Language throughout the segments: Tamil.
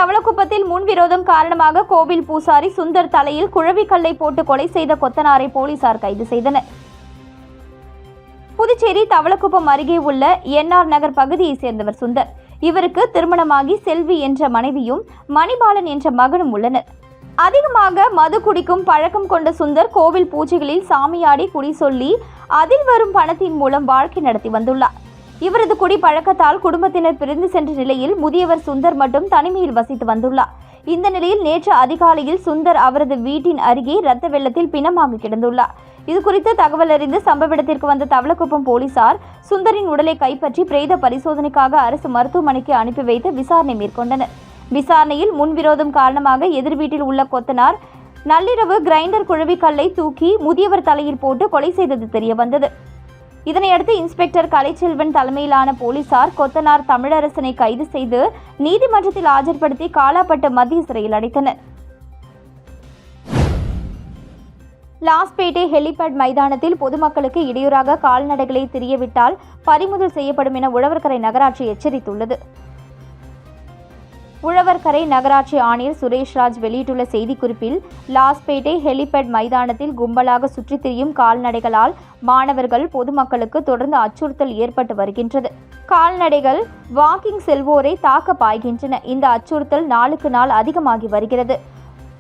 தவளக்குப்பத்தில் முன்விரோதம் காரணமாக கோவில் பூசாரி சுந்தர் தலையில் குழவிக்கல்லை போட்டு கொலை செய்த கொத்தனாரை போலீசார் கைது செய்தனர். புதுச்சேரி தவளக்குப்பம் அருகே உள்ள என்ஆர் நகர் பகுதியைச் சேர்ந்தவர் சுந்தர். இவருக்கு திருமணமாகி செல்வி என்ற மனைவியும் மணிபாலன் என்ற மகனும் உள்ளனர். அதிகமாக மது குடிக்கும் பழக்கம் கொண்ட சுந்தர் கோவில் பூஜைகளில் சாமியாடி குடி சொல்லி அதில் வரும் பணத்தின் மூலம் வாழ்க்கை நடத்தி வந்துள்ளார். இவரது குடி பழக்கத்தால் குடும்பத்தினர் பிரிந்து சென்ற நிலையில் முதியவர் சுந்தர் மட்டும் தனிமையில் வசித்து வந்துள்ளார். இந்த நிலையில் நேற்று அதிகாலையில் சுந்தர் அவரது வீட்டின் அருகே இரத்த வெள்ளத்தில் பிணமாக கிடந்துள்ளார். இதுகுறித்து தகவல் அறிந்து சம்பவ இடத்திற்கு வந்த தவளக்குப்பம் போலீசார் சுந்தரின் உடலை கைப்பற்றி பிரேத பரிசோதனைக்காக அரசு மருத்துவமனைக்கு அனுப்பி வைத்து விசாரணை மேற்கொண்டனர். விசாரணையில் முன்விரோதம் காரணமாக எதிர் வீட்டில் உள்ள கொத்தனார் நள்ளிரவு கிரைண்டர் குழவிக்கல்லை தூக்கி முதியவர் தலையில் போட்டு கொலை செய்தது தெரியவந்தது. இதனையடுத்து இன்ஸ்பெக்டர் கலைச்செல்வன் தலைமையிலான போலீசார் கொத்தனார் தமிழரசனை கைது செய்து நீதிமன்றத்தில் ஆஜர்படுத்தி காலாப்பட்டு மத்திய சிறையில் அடைத்தனர். லாஸ்பேட்டை ஹெலிபேட் மைதானத்தில் பொதுமக்களுக்கு இடையூறாக கால்நடைகளை திரியவிட்டால் பறிமுதல் செய்யப்படும் என உழவர்கரை நகராட்சி எச்சரித்துள்ளது. உழவர்கரை நகராட்சி ஆணையர் சுரேஷ்ராஜ் வெளியிட்டுள்ள செய்திக்குறிப்பில், லாஸ்பேட்டை ஹெலிபேட் மைதானத்தில் கும்பலாக சுற்றித் திரியும் கால்நடைகளால் மாணவர்கள் பொதுமக்களுக்கு தொடர்ந்து அச்சுறுத்தல் ஏற்பட்டு வருகின்றது. கால்நடைகள் வாக்கிங் செல்வோரை தாக்க பாய்கின்றன. இந்த அச்சுறுத்தல் நாளுக்கு நாள் அதிகமாகி வருகிறது.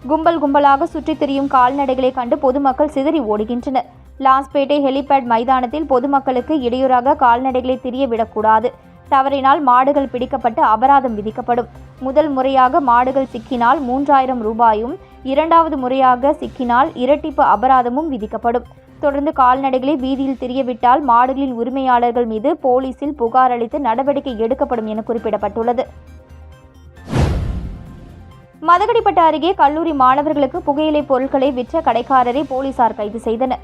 கும்பலாக சுற்றித் திரியும் கால்நடைகளை கண்டு பொதுமக்கள் சிதறி ஓடுகின்றனர். லாஸ்பேட்டை ஹெலிபேட் மைதானத்தில் பொதுமக்களுக்கு இடையூறாக கால்நடைகளை திரியவிடக்கூடாது. தவறினால் மாடுகள் பிடிக்கப்பட்டு அபராதம் விதிக்கப்படும். முதல் முறையாக மாடுகள் சிக்கினால் 3000 ரூபாயும், இரண்டாவது முறையாக சிக்கினால் இரட்டிப்பு அபராதமும் விதிக்கப்படும். தொடர்ந்து கால்நடைகளை வீதியில் திரியவிட்டால் மாடுகளின் உரிமையாளர்கள் மீது போலீசில் புகார் அளித்து நடவடிக்கை எடுக்கப்படும் என குறிப்பிடப்பட்டுள்ளது. மதகடிப்பட்டு அருகே கல்லூரி மாணவர்களுக்கு புகையிலை பொருட்களை விற்ற கடைக்காரரை போலீசார் கைது செய்தனர்.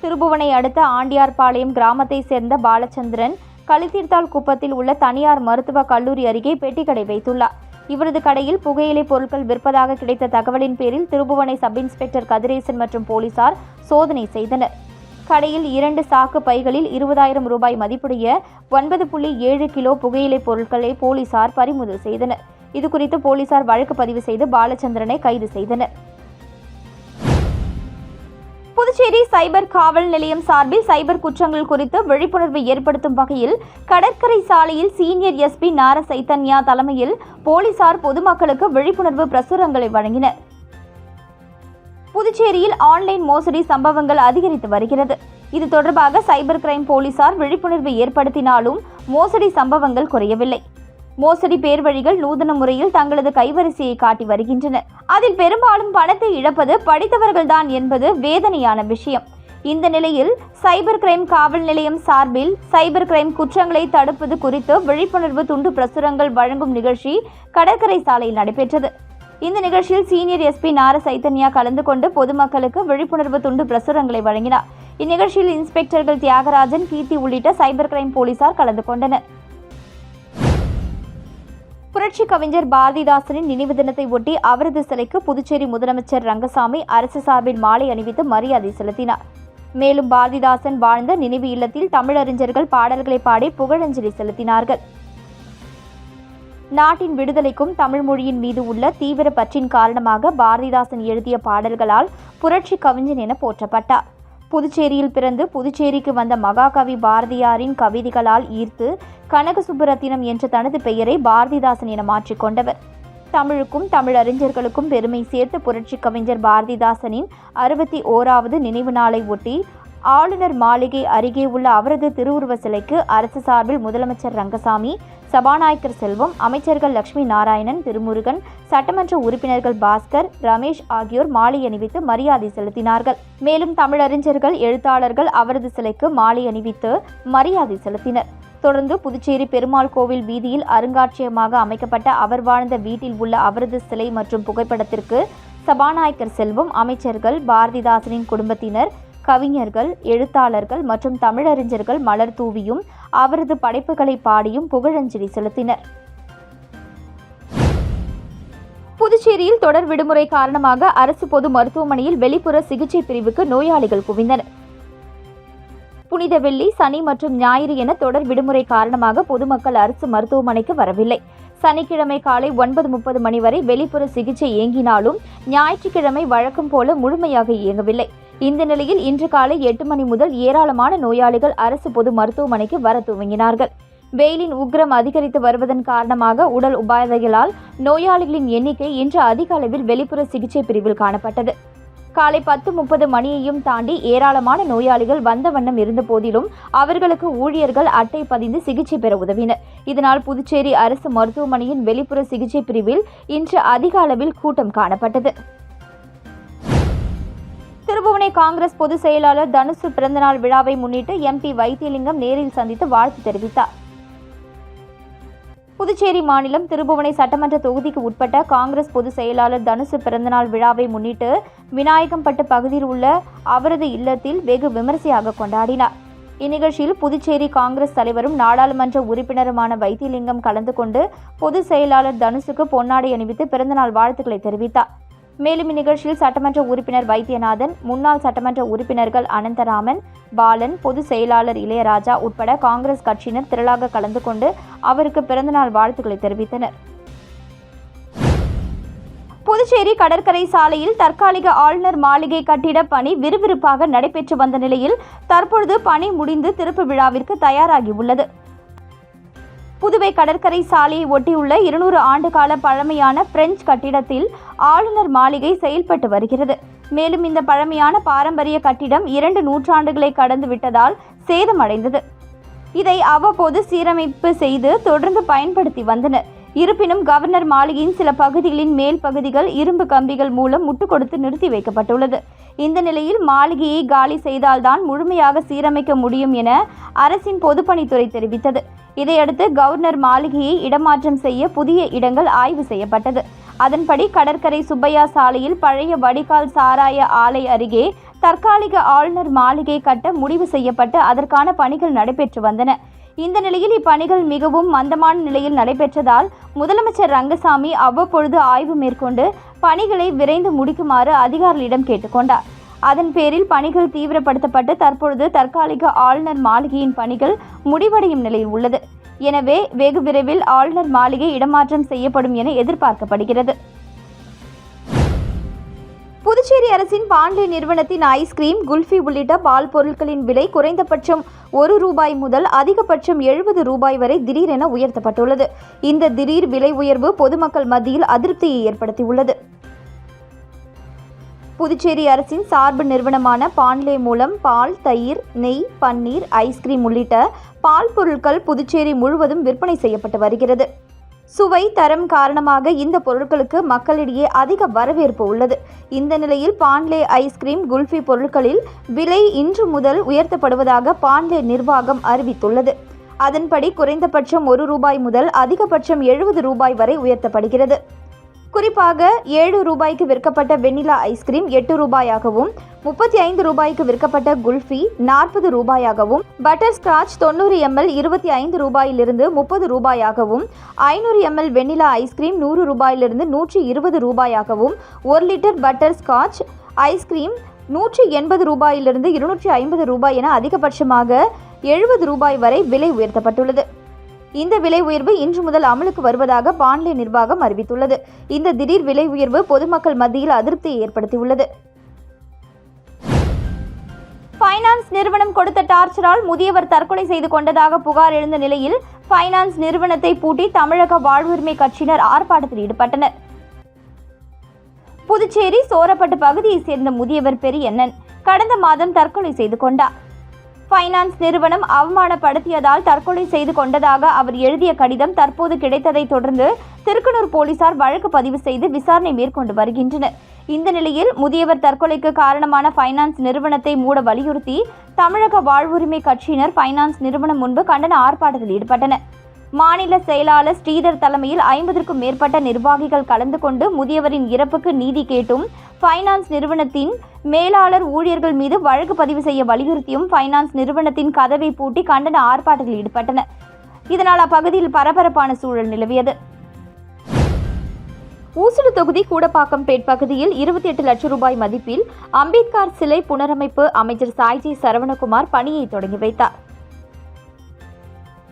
திருபுவனை அடுத்த ஆண்டியார்பாளையம் கிராமத்தை சேர்ந்த பாலச்சந்திரன் களித்தீர்த்தால் குப்பத்தில் உள்ள தனியார் மருத்துவக் கல்லூரி அருகே பெட்டிக்கடை வைத்துள்ளார். இவரது கடையில் புகையிலை பொருட்கள் விற்பதாக கிடைத்த தகவலின் பேரில் திருபுவனை சப் இன்ஸ்பெக்டர் கதிரேசன் மற்றும் போலீசார் சோதனை செய்தனர். கடையில் 2 சாக்கு பைகளில் 20,000 ரூபாய் மதிப்புடைய 9.7 கிலோ புகையிலை பொருட்களை போலீசார் பறிமுதல் செய்தனர். இதுகுறித்து போலீசார் வழக்கு பதிவு செய்து பாலச்சந்திரனை கைது செய்தனர். புதுச்சேரி சைபர் காவல் நிலையம் சார்பில் சைபர் குற்றங்கள் குறித்து விழிப்புணர்வு ஏற்படுத்தும் வகையில் கடற்கரை சாலையில் சீனியர் எஸ்பி நார சைத்தன்யா தலைமையில் போலீசார் பொதுமக்களுக்கு விழிப்புணர்வு பிரசுரங்களை வழங்கினர். புதுச்சேரியில் ஆன்லைன் மோசடி சம்பவங்கள் அதிகரித்து வருகிறது. இது தொடர்பாக சைபர் கிரைம் போலீசார் விழிப்புணர்வு ஏற்படுத்தினாலும் மோசடி சம்பவங்கள் குறையவில்லை. மோசடி பேர்வழிகள் நூதன முறையில் தங்களது கைவரிசையை காட்டி வருகின்றனர். அதில் பெரும்பாலும் பணத்தை இழப்பது படித்தவர்கள்தான் என்பது வேதனையான விஷயம். இந்த நிலையில் சைபர் கிரைம் காவல் நிலையம் சார்பில் சைபர் கிரைம் குற்றங்களை தடுப்பது குறித்து விழிப்புணர்வு துண்டு பிரசுரங்கள் வழங்கும் நிகழ்ச்சி கடற்கரை சாலையில் நடைபெற்றது. இந்த நிகழ்ச்சியில் சீனியர் எஸ்பி நார சைத்தன்யா கலந்து கொண்டு பொதுமக்களுக்கு விழிப்புணர்வு துண்டு பிரசுரங்களை வழங்கினார். இந்நிகழ்ச்சியில் இன்ஸ்பெக்டர்கள் தியாகராஜன், கீர்த்தி உள்ளிட்ட சைபர் கிரைம் போலீசார் கலந்து கொண்டனர். புரட்சி கவிஞர் பாரதிதாசனின் நினைவு தினத்தை ஒட்டி அவரது சிலைக்கு புதுச்சேரி முதலமைச்சர் ரங்கசாமி அரசு சார்பில் மாலை அணிவித்து மரியாதை செலுத்தினார். மேலும் பாரதிதாசன் வாழ்ந்த நினைவு இல்லத்தில் தமிழறிஞர்கள் பாடல்களை பாடி புகழஞ்சலி செலுத்தினார்கள். நாட்டின் விடுதலைக்கும் தமிழ் மொழியின் மீது உள்ள தீவிர பற்றின் காரணமாக பாரதிதாசன் எழுதிய பாடல்களால் புரட்சி கவிஞன் என போற்றப்பட்டார். புதுச்சேரியில் பிறந்து புதுச்சேரிக்கு வந்த மகாகவி பாரதியாரின் கவிதைகளால் ஈர்த்து கனக சுப்புரத்தினம் என்ற தனது பெயரை பாரதிதாசன் என மாற்றிக்கொண்டவர். தமிழுக்கும் தமிழறிஞர்களுக்கும் பெருமை சேர்த்த புரட்சி கவிஞர் பாரதிதாசனின் 61வது நினைவு நாளை ஒட்டி ஆளுநர் மாளிகை அருகே உள்ள அவரது திருவுருவ சிலைக்கு அரசு சார்பில் முதலமைச்சர் ரங்கசாமி, சபாநாயகர் செல்வம், அமைச்சர்கள் லட்சுமி நாராயணன், திருமுருகன், சட்டமன்ற உறுப்பினர்கள் பாஸ்கர், ரமேஷ் ஆகியோர் மாலை அணிவித்து மரியாதை செலுத்தினார்கள். மேலும் தமிழறிஞர்கள், எழுத்தாளர்கள் அவரது சிலைக்கு மாலை அணிவித்து மரியாதை செலுத்தினர். தொடர்ந்து புதுச்சேரி பெருமாள் கோவில் வீதியில் அருங்காட்சியகமாக அமைக்கப்பட்ட அவர் வாழ்ந்த வீட்டில் உள்ள அவரது சிலை மற்றும் புகைப்படத்திற்கு சபாநாயகர் செல்வம், அமைச்சர்கள், பாரதிதாசனின் குடும்பத்தினர், கவிஞர்கள், எழுத்தாளர்கள் மற்றும் தமிழறிஞர்கள் மலர் தூவியும் அவரது படைப்புகளை பாடியும் புகழஞ்சலி செலுத்தினர். புதுச்சேரியில் தொடர் விடுமுறை காரணமாக அரசு பொது மருத்துவமனையில் வெளிப்புற சிகிச்சை பிரிவுக்கு நோயாளிகள் குவிந்தனர். புனித வெள்ளி, சனி மற்றும் ஞாயிறு என தொடர் விடுமுறை காரணமாக பொதுமக்கள் அரசு மருத்துவமனைக்கு வரவில்லை. சனிக்கிழமை காலை 9:30 மணி வரை வெளிப்புற சிகிச்சை இயங்கினாலும் ஞாயிற்றுக்கிழமை வழக்கம் போல முழுமையாக இயங்கவில்லை. இந்த நிலையில் இன்று காலை 8 மணி முதல் ஏராளமான நோயாளிகள் அரசு பொது மருத்துவமனைக்கு வர துவங்கினார்கள். வெயிலின் உக்கிரம் அதிகரித்து வருவதன் காரணமாக உடல் உபாதைகளால் நோயாளிகளின் எண்ணிக்கை இன்று அதிக அளவில் வெளிப்புற சிகிச்சை பிரிவில் காணப்பட்டது. காலை 10:30 மணியையும் தாண்டி ஏராளமான நோயாளிகள் வந்த வண்ணம் இருந்த போதிலும் அவர்களுக்கு ஊழியர்கள் அட்டை பதிந்து சிகிச்சை பெற உதவினர். இதனால் புதுச்சேரி அரசு மருத்துவமனையின் வெளிப்புற சிகிச்சை பிரிவில் இன்று அதிக அளவில் கூட்டம் காணப்பட்டது. திருபுவனை காங்கிரஸ் பொதுச் செயலாளர் தனுசு பிறந்தநாள் விழாவை முன்னிட்டு MP வைத்தியலிங்கம் நேரில் சந்தித்து வாழ்த்து தெரிவித்தார். புதுச்சேரி மாநிலம் திருபுவனை சட்டமன்ற தொகுதிக்கு உட்பட்ட காங்கிரஸ் பொதுச் செயலாளர் தனுசு பிறந்தநாள் விழாவை முன்னிட்டு விநாயகம்பட்டு பகுதியில் உள்ள அவரது இல்லத்தில் வெகு விமரிசையாக கொண்டாடினார். இந்நிகழ்ச்சியில் புதுச்சேரி காங்கிரஸ் தலைவரும் நாடாளுமன்ற உறுப்பினருமான வைத்தியலிங்கம் கலந்து கொண்டு பொதுச் செயலாளர் தனுசுக்கு பொன்னாடை அணிவித்து பிறந்தநாள் வாழ்த்துக்களை தெரிவித்தார். மேலும் இந்நிகழ்ச்சியில் சட்டமன்ற உறுப்பினர் வைத்தியநாதன், முன்னாள் சட்டமன்ற உறுப்பினர்கள் அனந்தராமன், பாலன், பொதுச் செயலாளர் இளையராஜா உட்பட காங்கிரஸ் கட்சியினர் திரளாக கலந்து கொண்டு அவருக்கு பிறந்தநாள் வாழ்த்துக்களை தெரிவித்தனர். புதுச்சேரி கடற்கரை சாலையில் தற்காலிக ஆளுநர் மாளிகை கட்டிட பணி விறுவிறுப்பாக நடைபெற்று வந்த நிலையில் தற்பொழுது பணி முடிந்து திறப்பு விழாவிற்கு தயாராகியுள்ளது. புதுவை கடற்கரை சாலையை ஒட்டியுள்ள 200 ஆண்டு கால பழமையான பிரெஞ்சு கட்டிடத்தில் ஆளுநர் மாளிகை செயல்பட்டு வருகிறது. மேலும் இந்த பழமையான பாரம்பரிய கட்டிடம் 2 நூற்றாண்டுகளை கடந்து விட்டதால் சேதமடைந்தது. இதை அவ்வப்போது சீரமைப்பு செய்து தொடர்ந்து பயன்படுத்தி வந்தனர். இருப்பினும் கவர்னர் மாளிகையின் சில பகுதிகளின் மேல் பகுதிகள் இரும்பு கம்பிகள் மூலம் முட்டு கொடுத்து நிறுத்தி வைக்கப்பட்டுள்ளது. இந்த நிலையில் மாளிகையை காலி செய்தால்தான் முழுமையாக சீரமைக்க முடியும் என அரசின் பொதுப்பணித்துறை தெரிவித்தது. இதையடுத்து கவர்னர் மாளிகையை இடமாற்றம் செய்ய புதிய இடங்கள் ஆய்வு செய்யப்பட்டது. அதன்படி கடற்கரை சுப்பையா சாலையில் பழைய வடிகால் சாராய ஆலை அருகே தற்காலிக ஆளுநர் மாளிகை கட்ட முடிவு செய்யப்பட்டு அதற்கான பணிகள் நடைபெற்று வந்தன. இந்த நிலையில் இப்பணிகள் மிகவும் மந்தமான நிலையில் நடைபெற்றதால் முதலமைச்சர் ரங்கசாமி அவ்வப்பொழுது ஆய்வு மேற்கொண்டு பணிகளை விரைந்து முடிக்குமாறு அதிகாரிகளிடம் கேட்டுக்கொண்டார். அதன் பேரில் பணிகள் தீவிரப்படுத்தப்பட்டு தற்பொழுது தற்காலிக ஆளுநர் மாளிகையின் பணிகள் முடிவடையும் நிலையில் உள்ளது. எனவே வெகு விரைவில் ஆளுநர் மாளிகை இடமாற்றம் செய்யப்படும் என எதிர்பார்க்கப்படுகிறது. புதுச்சேரி அரசின் பாண்லே நிறுவனத்தின் ஐஸ்கிரீம், குல்ஃபி உள்ளிட்ட பால் பொருட்களின் விலை குறைந்தபட்சம் ₹1 முதல் அதிகபட்சம் ₹70 வரை திடீரென உயர்த்தப்பட்டுள்ளது. இந்த திடீர் விலை உயர்வு பொதுமக்கள் மத்தியில் அதிருப்தியை ஏற்படுத்தியுள்ளது. புதுச்சேரி அரசின் சார்பு நிறுவனமான பாண்லே மூலம் பால், தயிர், நெய், பன்னீர், ஐஸ்கிரீம் உள்ளிட்ட பால் பொருட்கள் புதுச்சேரி முழுவதும் விற்பனை செய்யப்பட்டு வருகிறது. சுவை, தரம் காரணமாக இந்த பொருட்களுக்கு மக்களிடையே அதிக வரவேற்பு உள்ளது. இந்த நிலையில் பாண்லே ஐஸ்கிரீம், குல்ஃபி பொருட்களில் விலை இன்று முதல் உயர்த்தப்படுவதாக பாண்லே நிர்வாகம் அறிவித்துள்ளது. அதன்படி குறைந்தபட்சம் ₹1 முதல் அதிகபட்சம் ₹70 வரை உயர்த்தப்படுகிறது. குறிப்பாக ₹7க்கு விற்கப்பட்ட வெண்ணிலா ஐஸ்கிரீம் ₹8ஆகவும், ₹35க்கு விற்கப்பட்ட குல்ஃபி ₹40ஆகவும், பட்டர் ஸ்காட்ச் 90 ml ₹25லிருந்து ₹30ஆகவும், 500 ml வெண்ணிலா ஐஸ்கிரீம் ₹100லிருந்து ₹120ஆகவும், 1 லிட்டர் பட்டர் ஸ்காட்ச் ஐஸ்கிரீம் ₹180லிருந்து ₹250 என அதிகபட்சமாக ₹70 வரை விலை உயர்த்தப்பட்டுள்ளது. இந்த விலை உயர்வு இன்று முதல் அமலுக்கு வருவதாக பாண்லே நிர்வாகம் அறிவித்துள்ளது. இந்த திடீர் விலை உயர்வு பொதுமக்கள் மத்தியில் அதிருப்தியை ஏற்படுத்தியுள்ளது. ஃபைனான்ஸ் நிறுவனம் கொடுத்த டார்ச்சரால் முதியவர் தற்கொலை செய்து கொண்டதாக புகார் எழுந்த நிலையில் ஃபைனான்ஸ் நிறுவனத்தை பூட்டி தமிழக வாழ்வுரிமை கட்சியினர் ஆர்ப்பாட்டத்தில் ஈடுபட்டனர். புதுச்சேரி சோரப்பட்டு பகுதியைச் சேர்ந்த முதியவர் பெரியண்ணன் கடந்த மாதம் தற்கொலை செய்து கொண்டார். ஃபைனான்ஸ் நிறுவனம் அவமானப்படுத்தியதால் தற்கொலை செய்து கொண்டதாக அவர் எழுதிய கடிதம் தற்போது கிடைத்ததை தொடர்ந்து திருக்கனூர் போலீசார் வழக்கு பதிவு செய்து விசாரணை மேற்கொண்டு வருகின்றனர். இந்த நிலையில் முதியவர் தற்கொலைக்கு காரணமான ஃபைனான்ஸ் நிறுவனத்தை மூட வலியுறுத்தி தமிழக வாழ்வுரிமை கட்சியினர் ஃபைனான்ஸ் நிறுவனம் முன்பு கண்டன ஆர்ப்பாட்டத்தில் ஈடுபட்டனர். மாநில செயலாளர் ஸ்ரீதர் தலைமையில் 50க்கும் மேற்பட்ட நிர்வாகிகள் கலந்து கொண்டு முதியவரின் இறப்புக்கு நீதி கேட்டும் ஃபைனான்ஸ் நிறுவனத்தின் மேலாளர் ஊழியர்கள் மீது வழக்கு பதிவு செய்ய வலியுறுத்தியும் ஃபைனான்ஸ் நிறுவனத்தின் கதவை பூட்டி கண்டன ஆர்ப்பாட்டத்தில் ஈடுபட்டனர். இதனால் அப்பகுதியில் பரபரப்பான சூழல் நிலவியது. ஊசுடு தொகுதி கூடப்பாக்கம்பேட் பகுதியில் 28 லட்சம் ரூபாய் மதிப்பில் அம்பேத்கர் சிலை புனரமைப்பு அமைச்சர் சாய்ஜி சரவணகுமார் பணியை தொடங்கி வைத்தார்.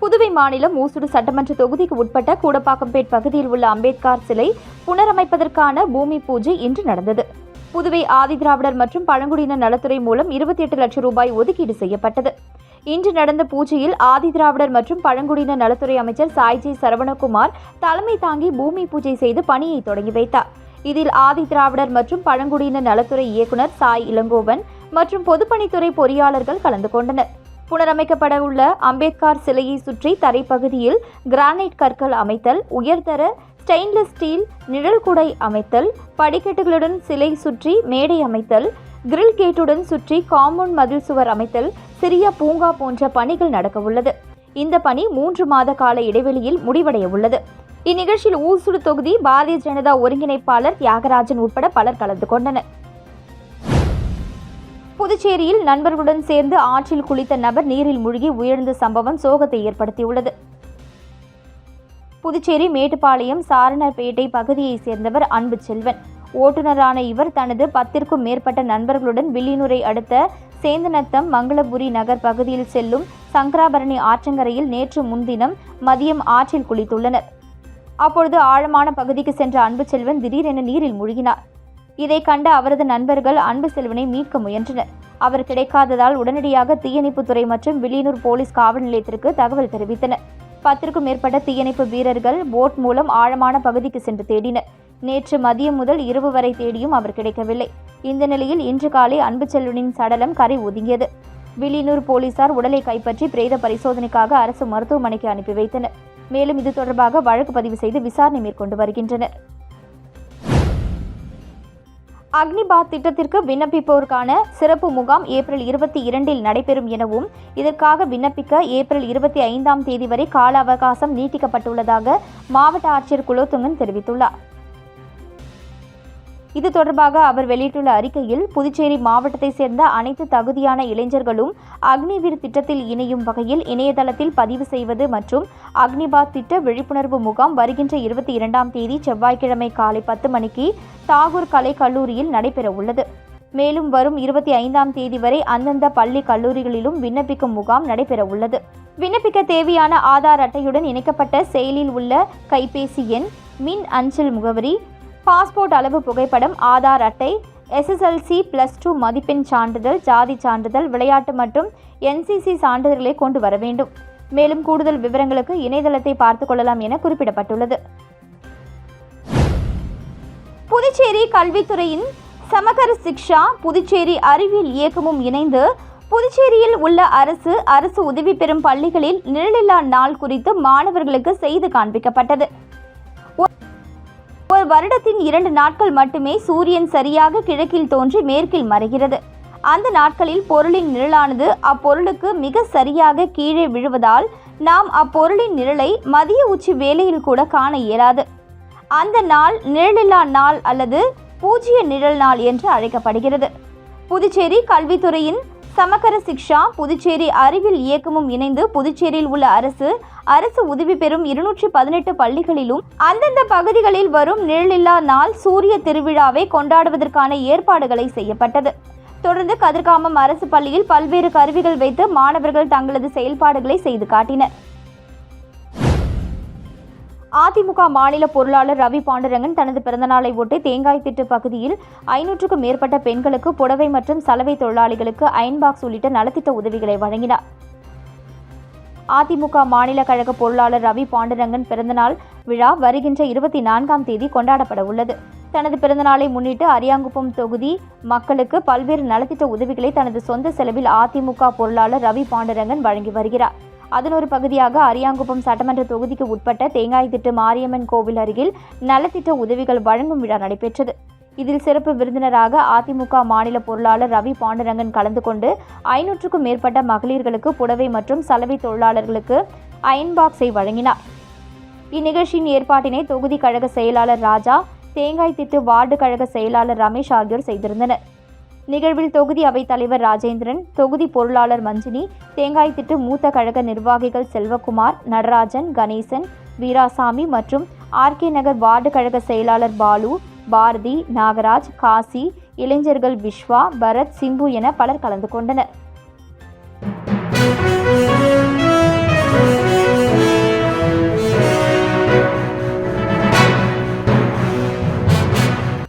புதுவை மாநிலம் ஊசுடு சட்டமன்ற தொகுதிக்கு உட்பட்ட கூடப்பாக்கம்பேட் பகுதியில் உள்ள அம்பேத்கர் சிலை புனரமைப்பதற்கான பூமி பூஜை இன்று நடந்தது. புதுவை ஆதிதிராவிடர் மற்றும் பழங்குடியினர் நலத்துறை மூலம் 28 லட்சம் ரூபாய் ஒதுக்கீடு செய்யப்பட்டது. இன்று நடந்த பூஜையில் ஆதிதிராவிடர் மற்றும் பழங்குடியினர் நலத்துறை அமைச்சர் சாய்ஜி சரவணகுமார் தலைமை தாங்கி பூமி பூஜை செய்து பணியை தொடங்கி வைத்தார். இதில் ஆதிதிராவிடர் மற்றும் பழங்குடியினர் நலத்துறை இயக்குநர் சாய் இளங்கோவன் மற்றும் பொதுப்பணித்துறை பொறியாளர்கள் கலந்து கொண்டனர். புனரமைக்கப்பட உள்ள அம்பேத்கர் சிலையை சுற்றி தரைப்பகுதியில் கிரானைட் கற்கள் அமைத்தல், உயர்தர ஸ்டெயின்லெஸ் ஸ்டீல் நிழல்குடை அமைத்தல், படிக்கட்டுகளுடன் சிலை சுற்றி மேடை அமைத்தல், கிரில் கேட்டுடன் சுற்றி காம்பவுண்ட் மதில் சுவர் அமைத்தல், சிறிய பூங்கா போன்ற பணிகள் நடக்க உள்ளது. இந்த பணி 3 மாத கால இடைவெளியில் முடிவடைய உள்ளது. இந்நிகழ்ச்சியில் ஊசுடு தொகுதி பாரதிய ஜனதா ஒருங்கிணைப்பாளர் தியாகராஜன் உட்பட பலர் கலந்து கொண்டனர். புதுச்சேரியில் நண்பர்களுடன் சேர்ந்து ஆற்றில் குளித்த நபர் நீரில் மூழ்கி உயிரிழந்த சம்பவம் சோகத்தை ஏற்படுத்தியுள்ளது. புதுச்சேரி மேட்டுப்பாளையம் சாரணர்பேட்டை பகுதியைச் சேர்ந்தவர் அன்பு செல்வன். ஓட்டுநரான இவர் தனது 10க்கும் மேற்பட்ட நண்பர்களுடன் வில்லியனூரை அடுத்த சேந்தநத்தம் மங்களபுரி நகர் பகுதியில் செல்லும் சங்கராபரணி ஆற்றங்கரையில் நேற்று முன்தினம் மதியம் ஆற்றில் குளித்துள்ளனர். அப்பொழுது ஆழமான பகுதிக்கு சென்ற அன்பு செல்வன் திடீரென நீரில் மூழ்கினார். இதை கண்ட அவரது நண்பர்கள் அன்பு செல்வனை மீட்க முயன்றனர். அவர் கிடைக்காததால் உடனடியாக தீயணைப்புத்துறை மற்றும் வில்லியனூர் போலீஸ் காவல் நிலையத்திற்கு தகவல் தெரிவித்தனர். 10க்கும் மேற்பட்ட தீயணைப்பு வீரர்கள் போட் மூலம் ஆழமான பகுதிக்கு சென்று தேடினர். நேற்று மதியம் முதல் இரவு வரை தேடியும் அவர் கிடைக்கவில்லை. இந்த நிலையில் இன்று காலை அன்பு செல்வனின் சடலம் கரை ஒதுங்கியது. வில்லியனூர் போலீசார் உடலை கைப்பற்றி பிரேத பரிசோதனைக்காக அரசு மருத்துவமனைக்கு அனுப்பி வைத்தனர். மேலும் இது தொடர்பாக வழக்கு பதிவு செய்து விசாரணை மேற்கொண்டு வருகின்றனர். அக்னிபாத் திட்டத்திற்கு விண்ணப்பிப்போருக்கான சிறப்பு முகாம் ஏப்ரல் 22 நடைபெறும் எனவும் இதற்காக விண்ணப்பிக்க ஏப்ரல் 25 வரை கால அவகாசம் நீட்டிக்கப்பட்டுள்ளதாக மாவட்ட ஆட்சியர் குலோத்துங்கன் தெரிவித்துள்ளார். இது தொடர்பாக அவர் வெளியிட்டுள்ள அறிக்கையில், புதுச்சேரி மாவட்டத்தைச் சேர்ந்த அனைத்து தகுதியான இளைஞர்களும் அக்னிவீர் திட்டத்தில் இணையும் வகையில் இணையதளத்தில் பதிவு செய்வது மற்றும் அக்னிபாத் திட்ட விழிப்புணர்வு முகாம் வருகின்ற 22 செவ்வாய்க்கிழமை காலை 10 மணிக்கு தாகூர் கலை கல்லூரியில் நடைபெற உள்ளது. மேலும் வரும் 25 வரை அந்தந்த பள்ளி கல்லூரிகளிலும் விண்ணப்பிக்கும் முகாம் நடைபெற உள்ளது. விண்ணப்பிக்க தேவையான ஆதார் அட்டையுடன் இணைக்கப்பட்ட செயலில் உள்ள கைபேசி எண், மின் அஞ்சல் முகவரி, பாஸ்போர்ட் அளவு புகைப்படம், ஆதார் அட்டை, SSLC +2 மதிப்பெண் சான்றிதழ், ஜாதி சான்றிதழ், விளையாட்டு மற்றும் NCC சான்றிதழ்களை கொண்டு வர வேண்டும். மேலும் கூடுதல் விவரங்களுக்கு இணையதளத்தை பார்த்துக் கொள்ளலாம் என குறிப்பிடப்பட்டுள்ளது. புதுச்சேரி கல்வித்துறையின் சமகர சிக்ஷா புதுச்சேரி அறிவியல் இயக்கமும் இணைந்து புதுச்சேரியில் உள்ள அரசு உதவி பெறும் பள்ளிகளில் நிழலில்லா நாள் குறித்து மாணவர்களுக்கு செய்து காண்பிக்கப்பட்டது. ஒரு வருடத்தின் 2 நாட்கள் மட்டுமே சூரியன் சரியாக கிழக்கில் தோன்றி மேற்கில் மறைகிறது. அந்த நாட்களில் பொருளின் நிழலானது அப்பொருளுக்கு மிக சரியாக கீழே விழுவதால் நாம் அப்பொருளின் நிழலை மதிய உச்சி வேளையில் கூட காண இயலாது. அந்த நாள் நிழலில்லா நாள் அல்லது பூஜ்ய நிழல் நாள் என்று அழைக்கப்படுகிறது. புதுச்சேரி கல்வித்துறையின் சமகர சிக்ஷா புதுச்சேரி அறிவியல் இயக்கமும் இணைந்து புதுச்சேரியில் உள்ள அரசு உதவி பெறும் 218 பள்ளிகளிலும் அந்தந்த பகுதிகளில் வரும் நிழலில்லா நாள் சூரிய திருவிழாவை கொண்டாடுவதற்கான ஏற்பாடுகளை செய்யப்பட்டது. தொடர்ந்து கதிர்காமம் அரசு பள்ளியில் பல்வேறு கருவிகள் வைத்து மாணவர்கள் தங்களது செயல்பாடுகளை செய்து காட்டினர். அதிமுக மாநில பொருளாளர் ரவி பாண்டுரங்கன் தனது பிறந்தநாளை ஒட்டி தேங்காய்திட்டு பகுதியில் 500க்கும் மேற்பட்ட பெண்களுக்கு புடவை மற்றும் சலவை தொழிலாளிகளுக்கு அயன் பாக்ஸ் உள்ளிட்ட நலத்திட்ட உதவிகளை வழங்கினார். அதிமுக மாநில கழக பொருளாளர் ரவி பாண்டுரங்கன் பிறந்தநாள் விழா வருகின்ற 24 கொண்டாடப்பட உள்ளது. தனது பிறந்தநாளை முன்னிட்டு அரியாங்குப்பம் தொகுதி மக்களுக்கு பல்வேறு நலத்திட்ட உதவிகளை தனது சொந்த செலவில் அதிமுக பொருளாளர் ரவி பாண்டுரங்கன் வழங்கி வருகிறார். அதன் ஒரு பகுதியாக அரியாங்குப்பம் சட்டமன்ற தொகுதிக்கு உட்பட்ட தேங்காய்திட்டு மாரியம்மன் கோவில் அருகில் நலத்திட்ட உதவிகள் வழங்கும் விழா நடைபெற்றது. இதில் சிறப்பு விருந்தினராக அதிமுக மாநில பொருளாளர் ரவி பாண்டுரங்கன் கலந்து கொண்டு 500க்கும் மேற்பட்ட மகளிர்களுக்கு புடவை மற்றும் சலவை தொழிலாளர்களுக்கு அயன் பாக்ஸை வழங்கினார். இந்நிகழ்ச்சியின் ஏற்பாட்டினை தொகுதி கழக செயலாளர் ராஜா, தேங்காய்திட்டு வார்டு கழக செயலாளர் ரமேஷ் ஆகியோர் செய்திருந்தனர். நிகழ்வில் தொகுதி அவைத் தலைவர் ராஜேந்திரன், தொகுதி பொருளாளர் மஞ்சினி, தேங்காய்திட்டு மூத்த கழக நிர்வாகிகள் செல்வகுமார், நடராஜன், கணேசன், வீராசாமி மற்றும் RK நகர் வார்டு கழக செயலாளர் பாலு, பாரதி, நாகராஜ், காசி, இளைஞர்கள் விஸ்வா, பரத், சிம்பு என பலர் கலந்து கொண்டனர்.